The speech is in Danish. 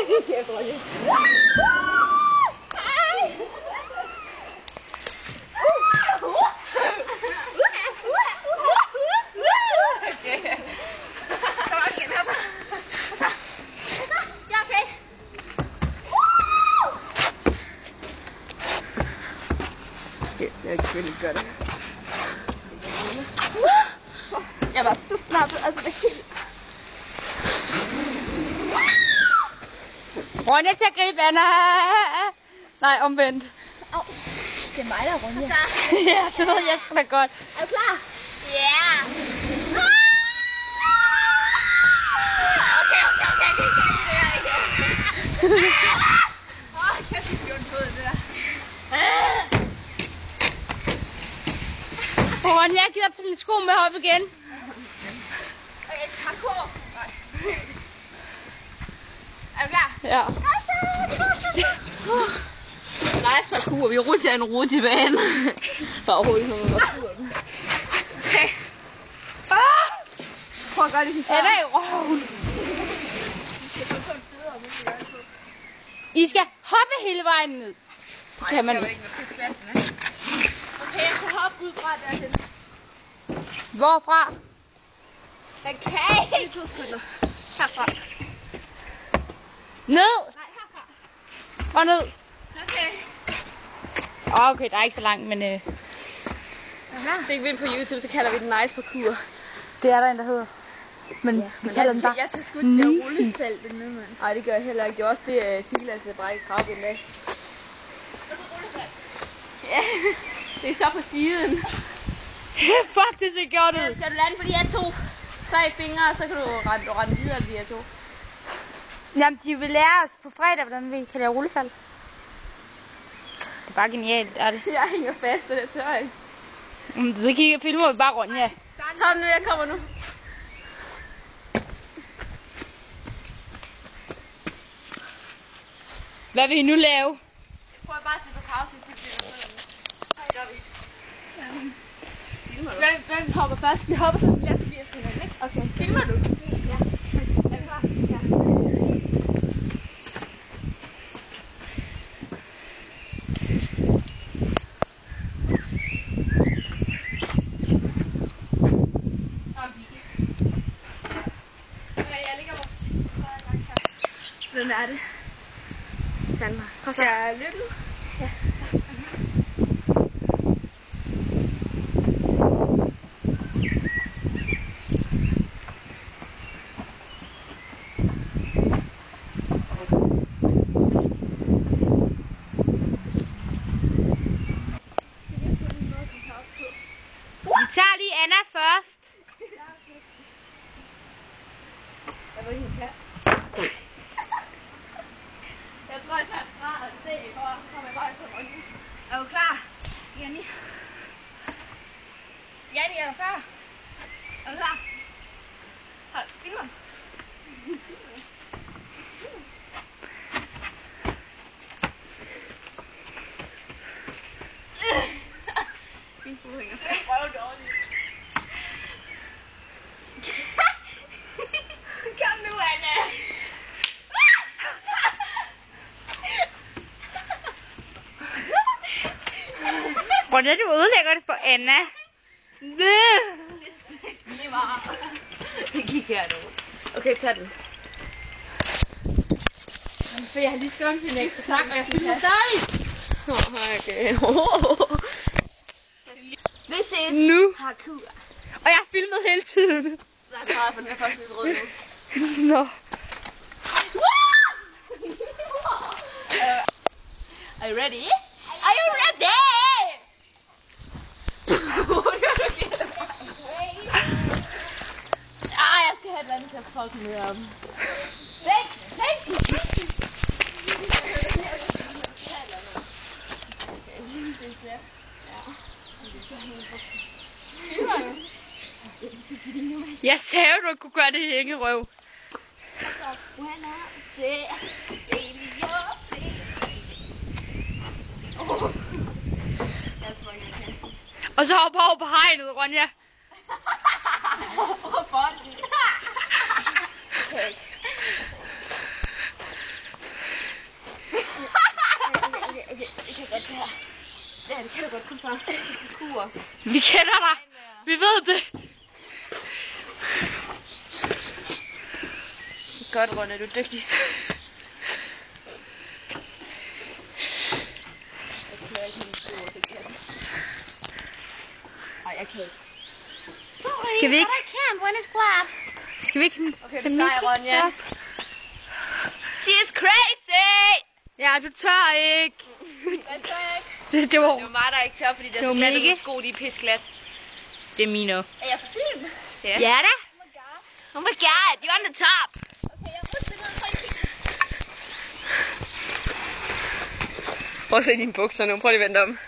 Jeg tror det. Jeg kan selvfølgelig gøre det. Jeg var så snappet, altså det er helt... Ronja til at gribe Anna. Nej, omvendt. Au. Det er mig, der er Ronja. Ja, det ved jeg sgu da godt. Er du klar? Ja. Okay. Jeg fik gjort på det der. Ronja, giv op til min sko med op igen. Okay, parkour. Er du klar? Ja. Nice parkour, vi rutscher en rutsjebane. Der er overhovedet ikke nogen parkour. Okay. Prøv at gøre det sådan. Anna i røven. I skal hoppe hele vejen ned. Det kan man ikke. Okay, jeg skal hoppe ud fra derhen. Hvorfra? Jeg kan ikke. 2 sekunder. Herfra. Ned. Nej, herfra. Og ned. Okay. Okay, der er ikke så langt, men Aha. fik vi ind på YouTube, så kalder vi den nice parkour. Det er der en, der hedder. Men ja, vi kalder den bare jeg tager sgu ikke det rullefelt med, mand. Nej, det gør jeg heller ikke. Det er også det, Silas brækker kravben af. Ja, det er så på siden. Fuck, det ser godt ud. Skal du lande på de her 3 fingre, så kan du rende videre de her 2. Jamen, de vil lære os på fredag, hvordan vi kan lave rullefald. Det er bare genialt, er det? Jeg hænger fast, og det tør ikke. Så filmer vi bare rundt, ja. Kom nu, jeg kommer nu. Hvad vil I nu lave? Prøv bare at sætte på pause til det. Hvem hopper først? Vi hopper sådan lidt, så vi er sådan, ikke? Okay. Filmer du? Ja. Er du klar? Ja. Jeg ligger vores langt her. Hvem er det? Danmark. Skal jeg løbe nu? Ja. Vi tager lige Anna først. Jeg ved ikke, hvad jeg tror, jeg tager fra og se, hvor kommer jeg bare på rundt. Er du klar? Janni. Janni, er du klar? Er du klar? Hold, filmer. Min fod hænger Jeg prøver dårligt. Kom nu, Anna. Hvordan du ødelægger det for Anna? Lige meget. Det gik her nu. Okay, tag den. For jeg har lige skrevet en ekstra snak, og jeg filmer stadig. Okay. This is Nu. parkour. Og jeg har filmet hele tiden. Der er klaret for den her første rød nu. Nå. Are you ready? Are you ready? Jeg skal have et eller andet til at få med om. Væk! Jeg sagde, du kunne gøre det hængerøv. Og så hopper over på hegnet, Ronja. Kur. Vi kender dig. Vi ved det. Godt, Rønne, du er dygtig. Ej, jeg kan ikke. Skal vi ikke? I can't when it's glad. Skal vi ikke? Okay, du tager Ronja. She's crazy! Ja, du tør ikke. Hvad tør jeg ikke? Det var mig, der ikke tør, fordi der Det var er så glat, Mikke. og sko, de er pisseglat. det er mine. Er jeg for film? Ja da. Oh my god, you're on the top! Okay, jeg må spille noget. Prøv at se dine bukser nu. Prøv lige at vente om.